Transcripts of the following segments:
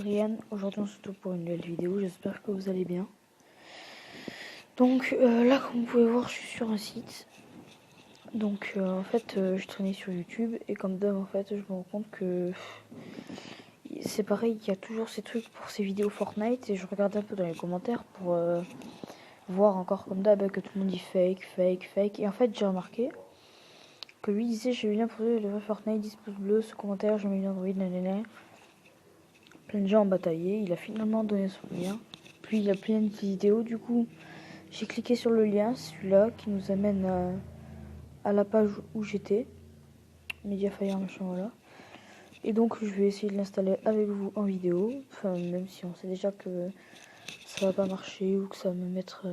Adrienne, aujourd'hui on se retrouve pour une nouvelle vidéo, j'espère que vous allez bien. Donc là comme vous pouvez voir je suis sur un site. Donc en fait je traînais sur YouTube et comme d'hab en fait je me rends compte que c'est pareil, il y a toujours ces trucs pour ces vidéos Fortnite et je regarde un peu dans les commentaires pour voir encore comme d'hab que tout le monde dit fake, fake, fake. Et en fait j'ai remarqué que lui disait je viens pour le vrai Fortnite, 10 pouces bleus, ce commentaire, je mets une Android, nanana. Plein de gens ont bataillé, il a finalement donné son lien. Puis il a plein de vidéos, du coup j'ai cliqué sur le lien, celui-là, qui nous amène à la page où j'étais. Mediafire, machin, voilà. Et donc je vais essayer de l'installer avec vous en vidéo. Enfin, même si on sait déjà que ça va pas marcher ou que ça va me mettre...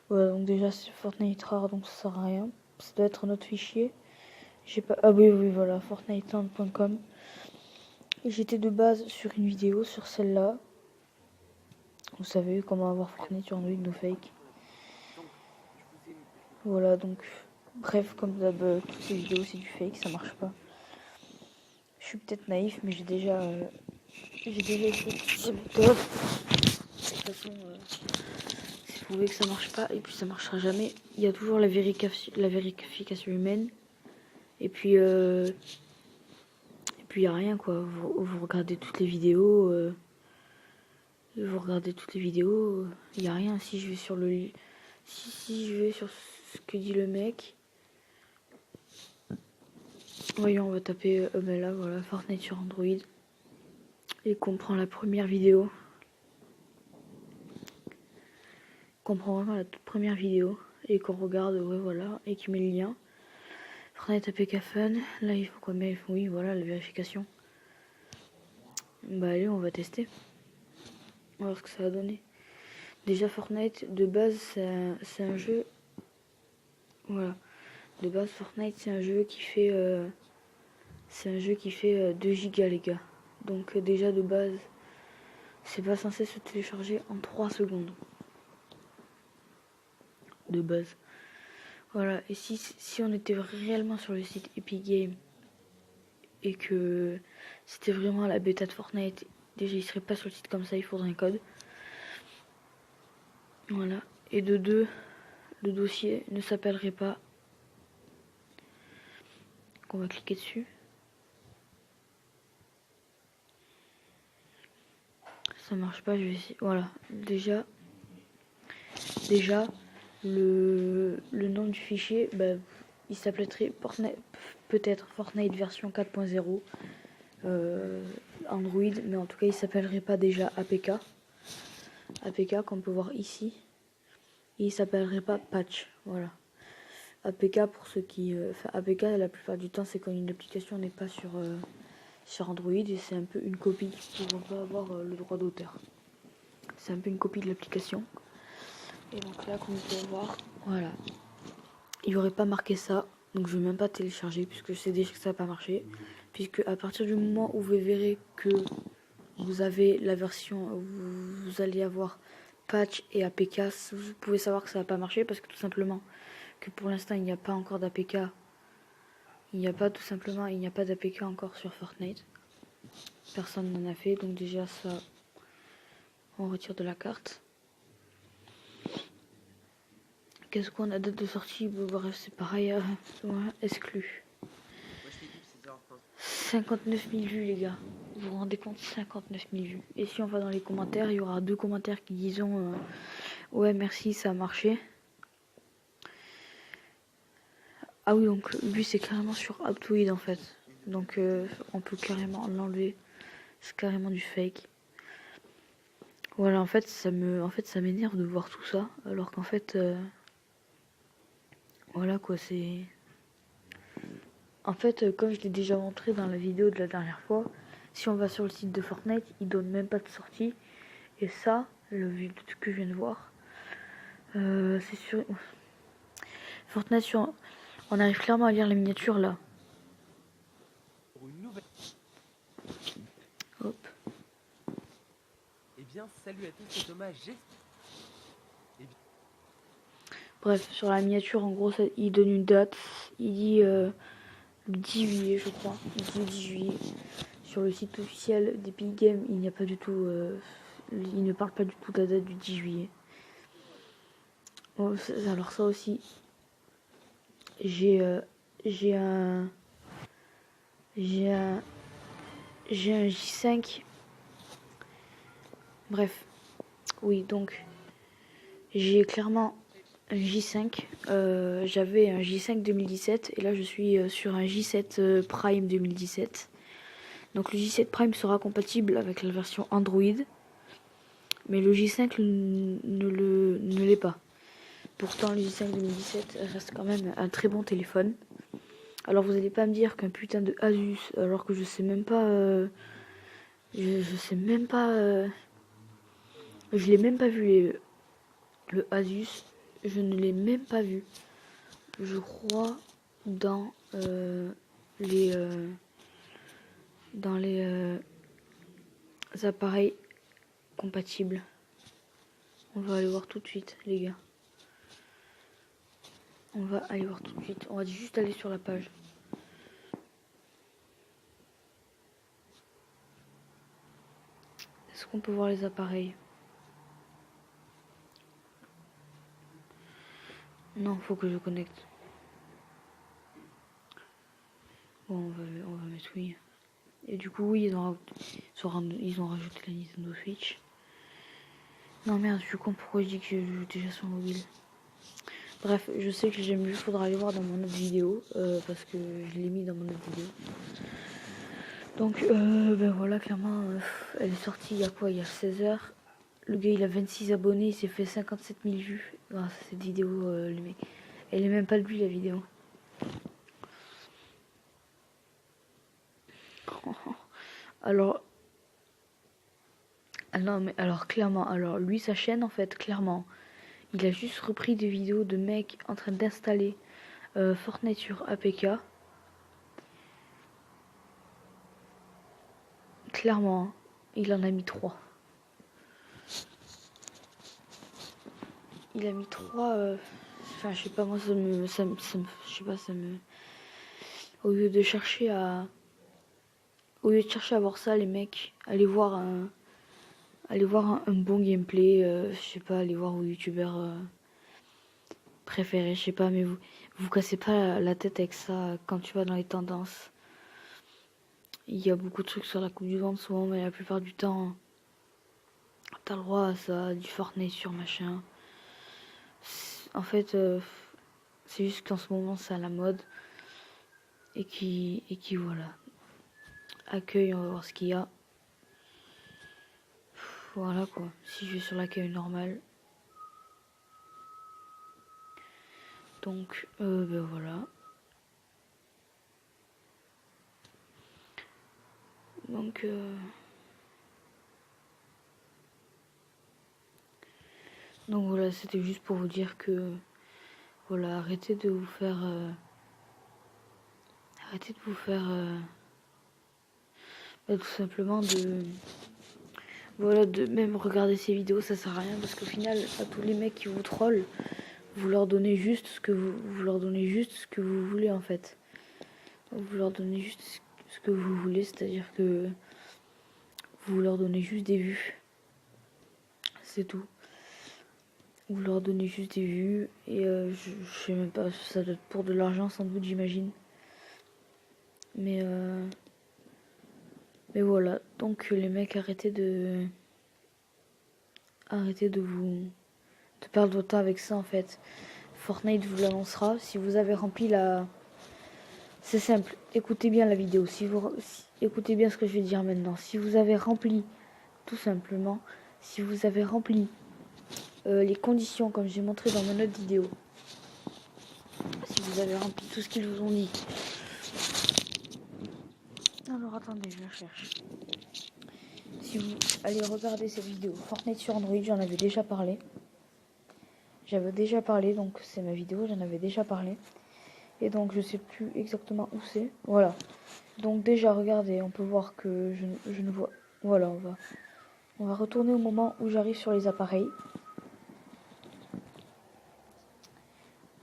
Voilà, donc déjà c'est Fortnite rare, donc ça sert à rien. Ça doit être notre fichier. J'ai pas... Ah oui, oui, voilà, fortniteland.com. Et j'étais de base sur une vidéo, sur celle-là. Vous savez comment avoir Fortnite sur Android no fake. Voilà, donc bref, comme d'hab, toutes ces vidéos c'est du fake, ça marche pas. Je suis peut-être naïf, mais j'ai déjà essayé toutes ces méthodes. De toute façon, c'est prouvé que ça marche pas, et puis ça marchera jamais. Il y a toujours la vérification humaine, et puis il y a rien quoi. Vous regardez toutes les vidéos, il y a rien. Si je vais sur le, si je vais sur ce que dit le mec. Voyons, on va taper mais là voilà, Fortnite sur Android. Et qu'on prend la première vidéo. Qu'on prend vraiment la toute première vidéo. Et qu'on regarde, ouais voilà, et qui met le lien. Fortnite APK Fun. Là il faut quoi mettre? Oui voilà, la vérification. Bah allez, on va tester. On va voir ce que ça va donner. Déjà Fortnite, de base c'est un jeu. Voilà. De base Fortnite c'est un jeu qui fait 2 gigas les gars. Donc déjà de base c'est pas censé se télécharger en 3 secondes. De base. Voilà, et si on était réellement sur le site Epic Games et que c'était vraiment la bêta de Fortnite, déjà il serait pas sur le site comme ça, il faudrait un code. Voilà, et de deux, le dossier ne s'appellerait pas. On va cliquer dessus. Ça marche pas, je vais essayer. Voilà, déjà le nom du fichier, bah, il s'appellerait peut-être Fortnite version 4.0 Android, mais en tout cas il s'appellerait pas déjà APK qu'on peut voir ici, et il s'appellerait pas patch. Voilà, APK pour ceux qui APK la plupart du temps c'est quand une application n'est pas sur Android, et c'est un peu une copie pour pas avoir le droit d'auteur. C'est un peu une copie de l'application. Et donc là, comme vous pouvez voir, voilà, il n'y aurait pas marqué ça, donc je vais même pas télécharger puisque je sais déjà que ça va pas marcher, puisque à partir du moment où vous verrez que vous avez la version, vous allez avoir patch et APK, vous pouvez savoir que ça va pas marcher, parce que tout simplement que pour l'instant il n'y a pas encore d'APK, il n'y a pas d'APK encore sur Fortnite, personne n'en a fait, donc déjà ça on retire de la carte. Qu'est-ce qu'on a, date de sortie? Bref, c'est pareil, exclu. 59 000 vues les gars, vous vous rendez compte? 59 000 vues. Et si on va dans les commentaires, il y aura 2 commentaires qui disent ouais merci, ça a marché. Ah oui, donc lui c'est carrément sur Aptoid en fait, donc on peut carrément l'enlever, c'est carrément du fake. Voilà, en fait ça m'énerve de voir tout ça, alors qu'en fait voilà quoi, c'est en fait comme je l'ai déjà montré dans la vidéo de la dernière fois, si on va sur le site de Fortnite, il donne même pas de sortie. Et ça, le vu de ce que je viens de voir, c'est sûr. Fortnite sur... On arrive clairement à lire la miniature là. Hop. Eh bien, salut à tous, c'est Thomas. Bref, sur la miniature, en gros, ça, il donne une date. Il dit le 10 juillet, je crois. Il dit le 10 juillet. sur le site officiel d'Epic Games, il n'y a pas du tout, il ne parle pas du tout de la date du 10 juillet. Bon, alors ça aussi, j'ai un J5. Bref, oui, donc j'ai clairement un J5. J'avais un J5 2017 et là je suis sur un J7 Prime 2017. Donc le J7 Prime sera compatible avec la version Android, mais le J5 ne l'est pas. Pourtant le J5 2017 reste quand même un très bon téléphone. Alors vous allez pas me dire qu'un putain de Asus, alors que je sais même pas, je sais même pas, je l'ai même pas vu le Asus, je ne l'ai même pas vu. Je crois dans les appareils compatibles. On va aller voir tout de suite, les gars. On va aller voir tout de suite. On va juste aller sur la page. Est-ce qu'on peut voir les appareils? Non, faut que je connecte. Bon, on va mettre oui. Et du coup, oui, ils ont rajouté la Nintendo Switch. Non, merde, je suis con, pourquoi je dis que je joue déjà sur mobile? Bref, je sais que j'aime mieux, faudra aller voir dans mon autre vidéo, parce que je l'ai mis dans mon autre vidéo. Donc, ben voilà, clairement, elle est sortie il y a quoi? Il y a 16 heures. Le gars, il a 26 abonnés, il s'est fait 57 000 vues grâce à cette vidéo, le mec. Elle est même pas de lui, la vidéo. Alors, non, mais alors, clairement, alors, lui, sa chaîne, en fait, clairement, il a juste repris des vidéos de mecs en train d'installer Fortnite sur APK. Clairement, il en a mis 3. Il a mis 3. Enfin, je sais pas, moi, je sais pas, ça me. Au lieu de chercher à voir ça, les mecs, allez voir un bon gameplay, je sais pas, allez voir vos youtubeurs préférés, je sais pas, mais vous cassez pas la tête avec ça quand tu vas dans les tendances. Il y a beaucoup de trucs sur la Coupe du Monde souvent, mais la plupart du temps, t'as le droit à ça, du Fortnite sur machin. En fait, c'est juste qu'en ce moment, c'est à la mode. Et qui voilà. Accueil, on va voir ce qu'il y a. Voilà quoi. Si je vais sur l'accueil normal. Donc, ben voilà. Donc, voilà, c'était juste pour vous dire que voilà, arrêtez de vous faire tout simplement de même regarder ces vidéos, ça sert à rien parce qu'au final, à tous les mecs qui vous trollent, vous leur donnez juste ce que vous leur donnez juste ce que vous voulez en fait. Vous leur donnez juste ce que vous voulez, c'est-à-dire que vous leur donnez juste des vues. C'est tout. Vous leur donnez juste des vues et je sais même pas, ça doit être pour de l'argent sans doute, j'imagine. Mais voilà, donc les mecs, arrêtez de perdre votre temps avec ça en fait. Fortnite vous l'annoncera si vous avez rempli la. C'est simple, écoutez bien la vidéo. Écoutez bien ce que je vais dire maintenant. Si vous avez rempli, tout simplement, si vous avez rempli les conditions comme j'ai montré dans mon autre vidéo, si vous avez rempli tout ce qu'ils vous ont dit. Alors attendez, je la cherche. Si vous allez regarder cette vidéo, Fortnite sur Android, j'en avais déjà parlé. J'avais déjà parlé, donc c'est ma vidéo, j'en avais déjà parlé. Et donc je sais plus exactement où c'est. Voilà. Donc déjà regardez, on peut voir que je ne vois. Voilà, on va retourner au moment où j'arrive sur les appareils.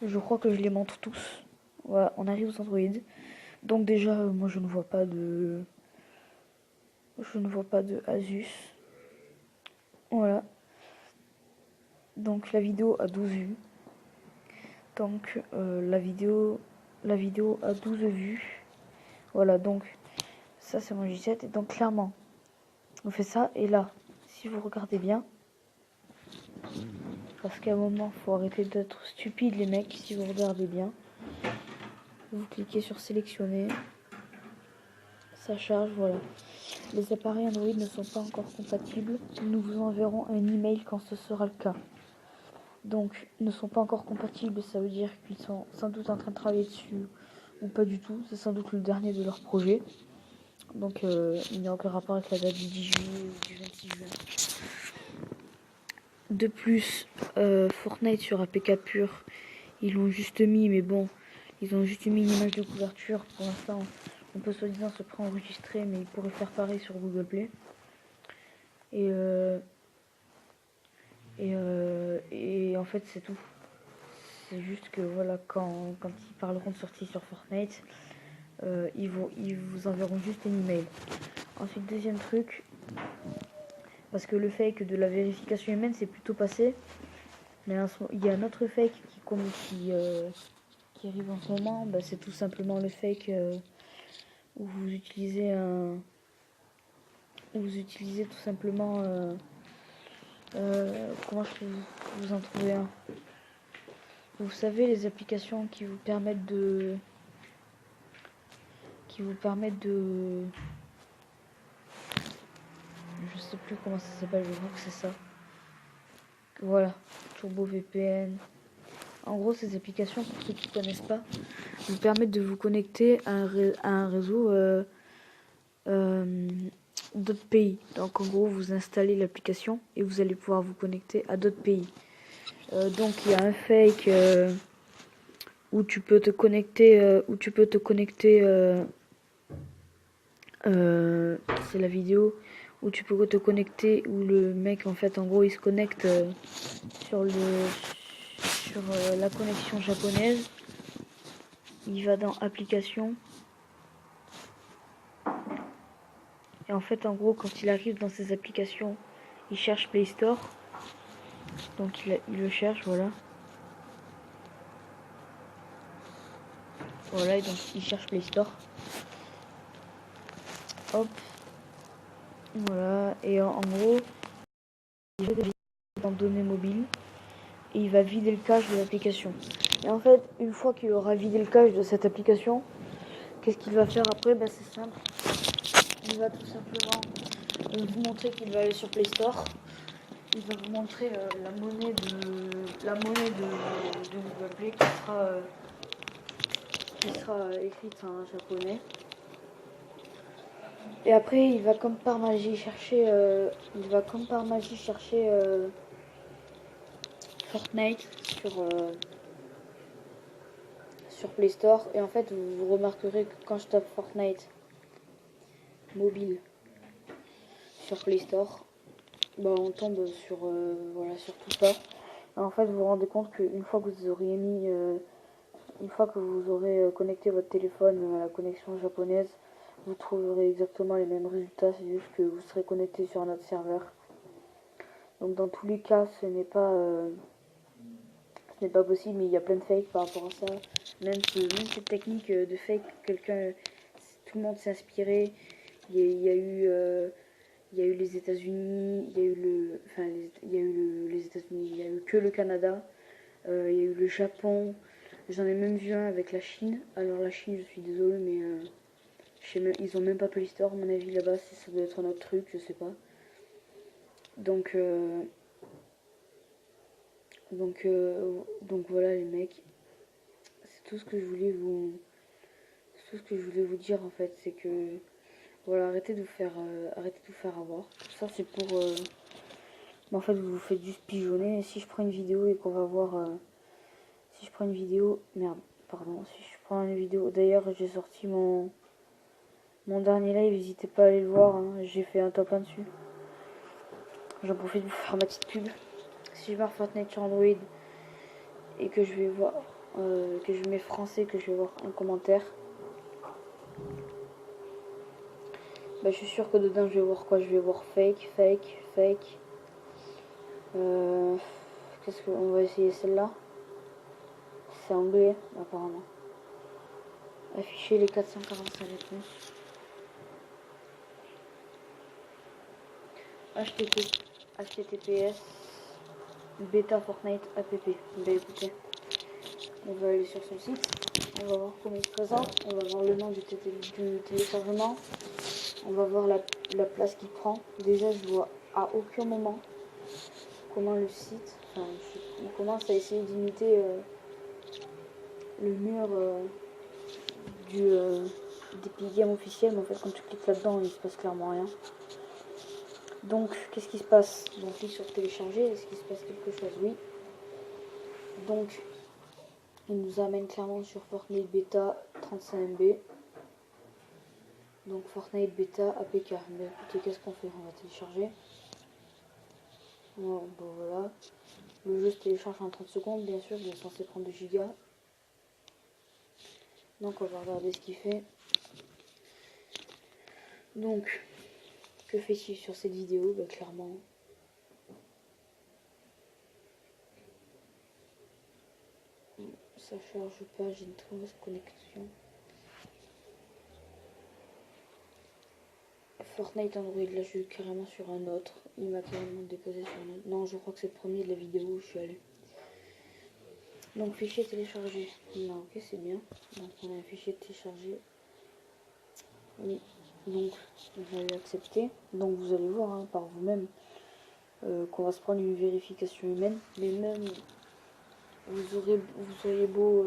Je crois que je les montre tous. Voilà, on arrive aux Android. Donc déjà, moi je ne vois pas de Je ne vois pas de Asus. Voilà. Donc la vidéo a 12 vues. Donc la vidéo a 12 vues. Voilà, donc ça c'est mon J7. Et donc clairement, on fait ça. Et là, si vous regardez bien, parce qu'à un moment, faut arrêter d'être stupide les mecs. Si vous regardez bien, vous cliquez sur sélectionner. Ça charge, voilà. Les appareils Android ne sont pas encore compatibles. Nous vous enverrons un email quand ce sera le cas. Donc, ne sont pas encore compatibles, ça veut dire qu'ils sont sans doute en train de travailler dessus ou pas du tout. C'est sans doute le dernier de leur projet. Donc, il n'y a aucun rapport avec la date du 10 juillet ou du 26 juin. De plus, Fortnite sur APK pur, ils l'ont juste mis, mais bon, ils ont juste mis une image de couverture. Pour l'instant, on peut soi-disant se préenregistrer, mais ils pourraient faire pareil sur Google Play. Et en fait, c'est tout. C'est juste que voilà, quand ils parleront de sortie sur Fortnite, ils vous enverront juste un email. Ensuite, deuxième truc, parce que le fake de la vérification humaine c'est plutôt passé, mais il y a un autre fake qui arrive en ce moment, bah, c'est tout simplement le fake où vous utilisez tout simplement comment je peux vous en trouver un. Vous savez, les applications qui vous permettent de je sais plus comment ça s'appelle, je crois que c'est ça. Voilà, Turbo VPN. En gros, ces applications, pour ceux qui ne connaissent pas, vous permettent de vous connecter à un réseau d'autres pays. Donc en gros, vous installez l'application et vous allez pouvoir vous connecter à d'autres pays. Donc il y a un fake où tu peux te connecter, c'est la vidéo où tu peux te connecter, où le mec en fait en gros il se connecte sur la connexion japonaise. Il va dans application et en fait en gros quand il arrive dans ses applications, il cherche Play Store, donc il le cherche, voilà, et donc il cherche Play Store, hop, voilà, et en gros il va dans données mobiles et il va vider le cache de l'application. Et en fait, une fois qu'il aura vidé le cache de cette application, qu'est-ce qu'il va faire après? Bah, c'est simple. Il va tout simplement vous montrer qu'il va aller sur Play Store. Il va vous montrer la monnaie de Google Play qui sera écrite en japonais. Et après, il va comme par magie chercher, Fortnite sur Play Store. Et en fait, vous remarquerez que quand je tape Fortnite mobile sur Play Store, bah, on tombe sur tout ça. Et en fait, vous vous rendez compte qu'une fois que vous auriez une fois que vous aurez connecté votre téléphone à la connexion japonaise, vous trouverez exactement les mêmes résultats, c'est juste que vous serez connecté sur un autre serveur. Donc dans tous les cas, ce n'est pas possible, mais il y a plein de fakes par rapport à ça. Même cette technique de fake, tout le monde s'est inspiré. Il y a eu les États-Unis, il y a eu les États-Unis, il y a eu que le Canada, il y a eu le Japon. J'en ai même vu un avec la Chine. Alors la Chine, je suis désolée, mais ils ont même pas Play Store, à mon avis, là-bas, ça doit être un autre truc, je sais pas. Donc voilà les mecs, c'est tout ce que je voulais vous dire en fait, c'est que voilà, arrêtez de vous faire avoir. Ça c'est pour mais en fait vous vous faites juste pigeonner. Si je prends une vidéo et qu'on va voir si je prends une vidéo, merde, pardon, si je prends une vidéo, d'ailleurs j'ai sorti mon dernier live, n'hésitez pas à aller le voir, hein. J'ai fait un top 1 dessus. J'en profite pour faire ma petite pub. Si je marque Fortnite sur Android et que je vais voir, que je mets français, que je vais voir un commentaire, Bah, je suis sûr que dedans je vais voir quoi? Je vais voir fake. Qu'est-ce qu'on va essayer celle-là? C'est anglais apparemment. Afficher les 445 réponses. HTTPS bêta Fortnite app. Bah écoutez, on va aller sur son site, on va voir comment il se présente, on va voir le nom du téléchargement, on va voir la place qu'il prend. Déjà je vois à aucun moment comment le site, enfin on commence à essayer d'imiter le mur d'Epic Games officiel, mais en fait quand tu cliques là-dedans il se passe clairement rien. Donc qu'est-ce qui se passe? On clique sur télécharger, est-ce qu'il se passe quelque chose? Oui. Donc il nous amène clairement sur Fortnite Beta 35 MB. Donc Fortnite Beta APK. Mais écoutez, qu'est-ce qu'on fait? On va télécharger. Bon, voilà. Le jeu se télécharge en 30 secondes, bien sûr, il est censé prendre 2 gigas. Donc on va regarder ce qu'il fait. Donc, que fait-il sur cette vidéo? Bah, clairement, ça charge pas, j'ai une très mauvaise connexion. Fortnite Android, là je suis carrément sur un autre. Il m'a carrément déposé sur un autre. Non, je crois que c'est le premier de la vidéo où je suis allée. Donc fichier téléchargé. Non, ok, c'est bien. Donc on a un fichier téléchargé. Oui. Donc on va l'accepter. Donc vous allez voir hein, par vous-même qu'on va se prendre une vérification humaine. Mais même vous auriez beau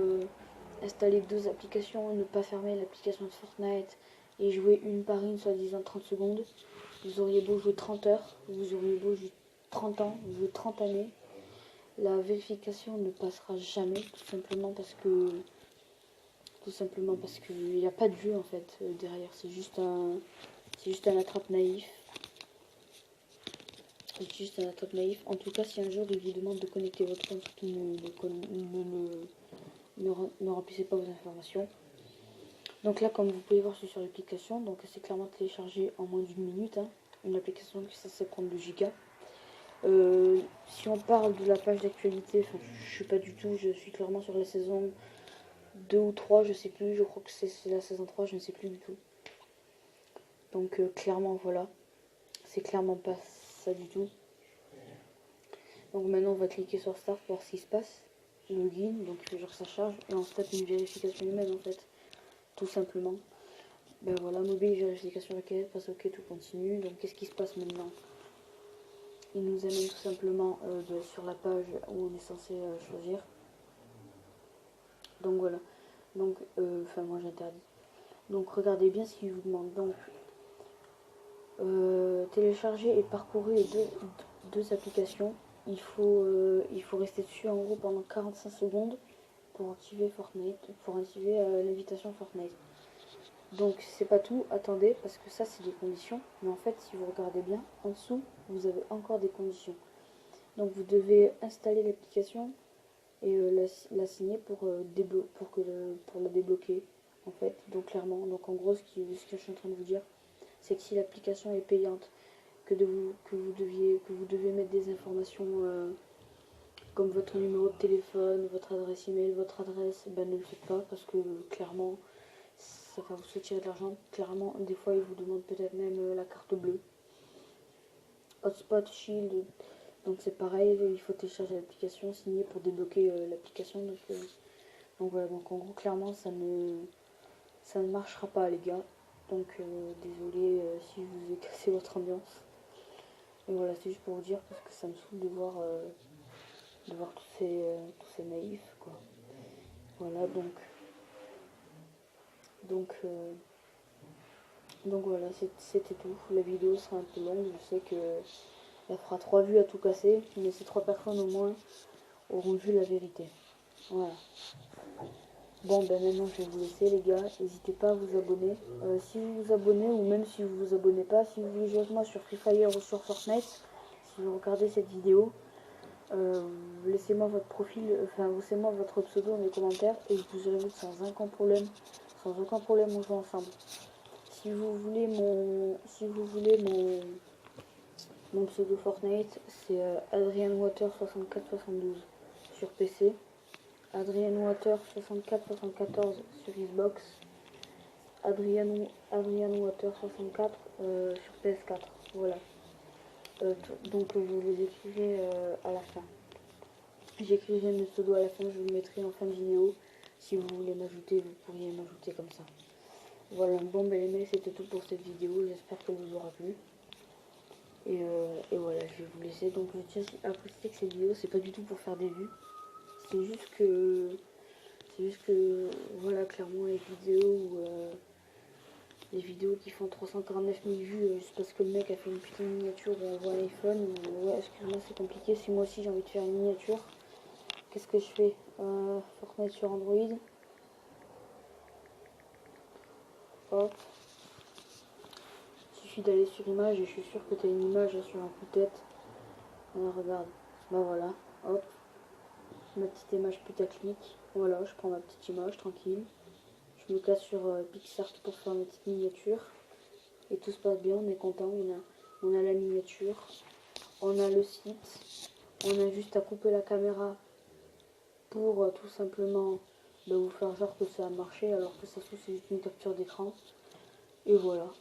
installer 2 applications, ne pas fermer l'application de Fortnite et jouer une par une, soi-disant 30 secondes. Vous auriez beau jouer 30 heures, vous auriez beau jouer 30 ans, jouer 30 années. La vérification ne passera jamais, tout simplement parce qu'il n'y a pas de jeu en fait derrière. C'est juste un attrape naïf. C'est juste un attrape naïf. En tout cas, si un jour il vous demande de connecter votre compte, ne remplissez pas vos informations. Donc là, comme vous pouvez voir, je suis sur l'application. Donc c'est clairement téléchargé en moins d'1 minute. Hein. Une application qui est censée prendre 2 gigas. Si on parle de la page d'actualité, je suis pas du tout, je suis clairement sur la saison 2 ou 3, je sais plus, je crois que c'est la saison 3, je ne sais plus du tout. Donc clairement voilà, c'est clairement pas ça du tout. Donc maintenant on va cliquer sur Start pour voir ce qui se passe. Login, donc il faut genre que ça charge et on se tape une vérification humaine en fait, tout simplement. Ben voilà, mobile, vérification requête, passe ok, tout continue. Donc qu'est-ce qui se passe maintenant? Il nous amène tout simplement sur la page où on est censé choisir. Donc voilà. Donc, moi j'interdis. Donc regardez bien ce qu'il vous demande. Donc, télécharger et parcourir les deux applications. Il faut rester dessus en gros pendant 45 secondes pour activer Fortnite, pour activer l'invitation Fortnite. Donc c'est pas tout, attendez, parce que ça c'est des conditions. Mais en fait, si vous regardez bien, en dessous, vous avez encore des conditions. Donc vous devez installer l'application et la signer pour la débloquer en fait. Donc clairement, donc en gros ce que je suis en train de vous dire, c'est que si l'application est payante, que vous devez mettre des informations comme votre numéro de téléphone, votre adresse email, votre adresse, ben ne le faites pas parce que clairement ça va vous tirer de l'argent. Clairement, des fois ils vous demandent peut-être même la carte bleue. Hotspot, Shield. Donc c'est pareil, il faut télécharger l'application, signer pour débloquer l'application. Donc voilà, donc en gros clairement ça ne marchera pas les gars. Donc désolé si je vous ai cassé votre ambiance. Et voilà, c'est juste pour vous dire parce que ça me saoule de voir tous ces naïfs quoi. Voilà donc voilà, c'était tout. La vidéo sera un peu longue, je sais que elle fera 3 vues à tout casser, mais ces 3 personnes au moins auront vu la vérité. Voilà. Bon, ben maintenant je vais vous laisser les gars. N'hésitez pas à vous abonner. Si vous vous abonnez ou même si vous vous abonnez pas, si vous voulez jouer avec moi sur Free Fire ou sur Fortnite, si vous regardez cette vidéo, laissez-moi votre profil, laissez-moi votre pseudo dans les commentaires et je vous aurai vu sans aucun problème on joue ensemble. si vous voulez mon pseudo Fortnite, c'est AdrianWater6472 sur PC, AdrianWater6474 sur Xbox, AdrianWater64 sur PS4. Voilà. Donc je vous les écrirai à la fin. J'écrirai mes pseudos à la fin, je vous le mettrai en fin de vidéo. Si vous voulez m'ajouter, vous pourriez m'ajouter comme ça. Voilà, bon ben les mecs, c'était tout pour cette vidéo, j'espère qu'elle vous aura plu. Et voilà, je vais vous laisser. Donc je tiens à préciser que cette vidéo, c'est pas du tout pour faire des vues. C'est juste que, voilà, clairement les vidéos qui font 349 000 vues, juste parce que le mec a fait une putain de miniature où on voit un iPhone. Ouais, excuse-moi, c'est compliqué. Si moi aussi j'ai envie de faire une miniature, qu'est-ce que je fais? Fortnite sur Android. Hop. Il suffit d'aller sur image et je suis sûr que tu as une image sur un coup de tête. Regarde. Bah voilà. Hop. Ma petite image putaclic. Voilà, je prends ma petite image tranquille. Je me casse sur PixArt pour faire ma petite miniature. Et tout se passe bien, on est content. On a la miniature. On a le site. On a juste à couper la caméra pour tout simplement vous faire genre que ça a marché alors que ça se trouve c'est juste une capture d'écran. Et voilà.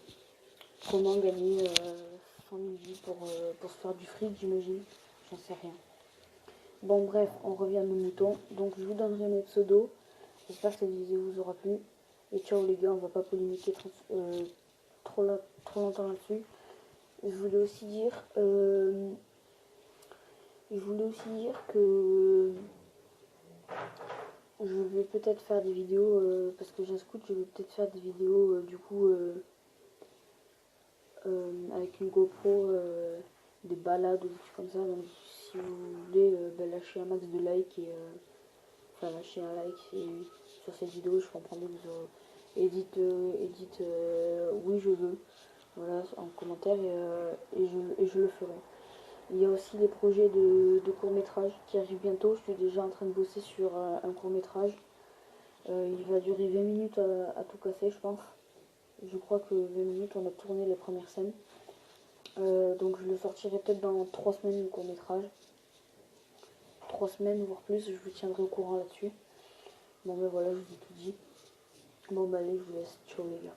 Comment gagner 100 000 vues pour se faire du fric, j'imagine. J'en sais rien. Bon bref, on revient à nos moutons. Donc je vous donnerai mes pseudos. J'espère que cette vidéo vous aura plu. Et ciao les gars, on va pas polémiquer trop longtemps là-dessus. Je voulais aussi dire que je vais peut-être faire des vidéos parce que j'ai un scout, je vais peut-être faire des vidéos du coup avec une GoPro, des balades ou des trucs comme ça. Donc si vous voulez lâcher un max de likes et lâcher un like sur cette vidéo, je comprends bien que vous aurez dites oui je veux, voilà, en commentaire et je le ferai. Il y a aussi des projets de court métrage qui arrivent bientôt. Je suis déjà en train de bosser sur un court métrage. Il va durer 20 minutes à tout casser, je pense. Je crois que 20 minutes, on a tourné les premières scènes. Donc je le sortirai peut-être dans 3 semaines, le court métrage. 3 semaines, voire plus, je vous tiendrai au courant là-dessus. Bon ben voilà, je vous ai tout dit. Bon ben allez, je vous laisse. Ciao les gars.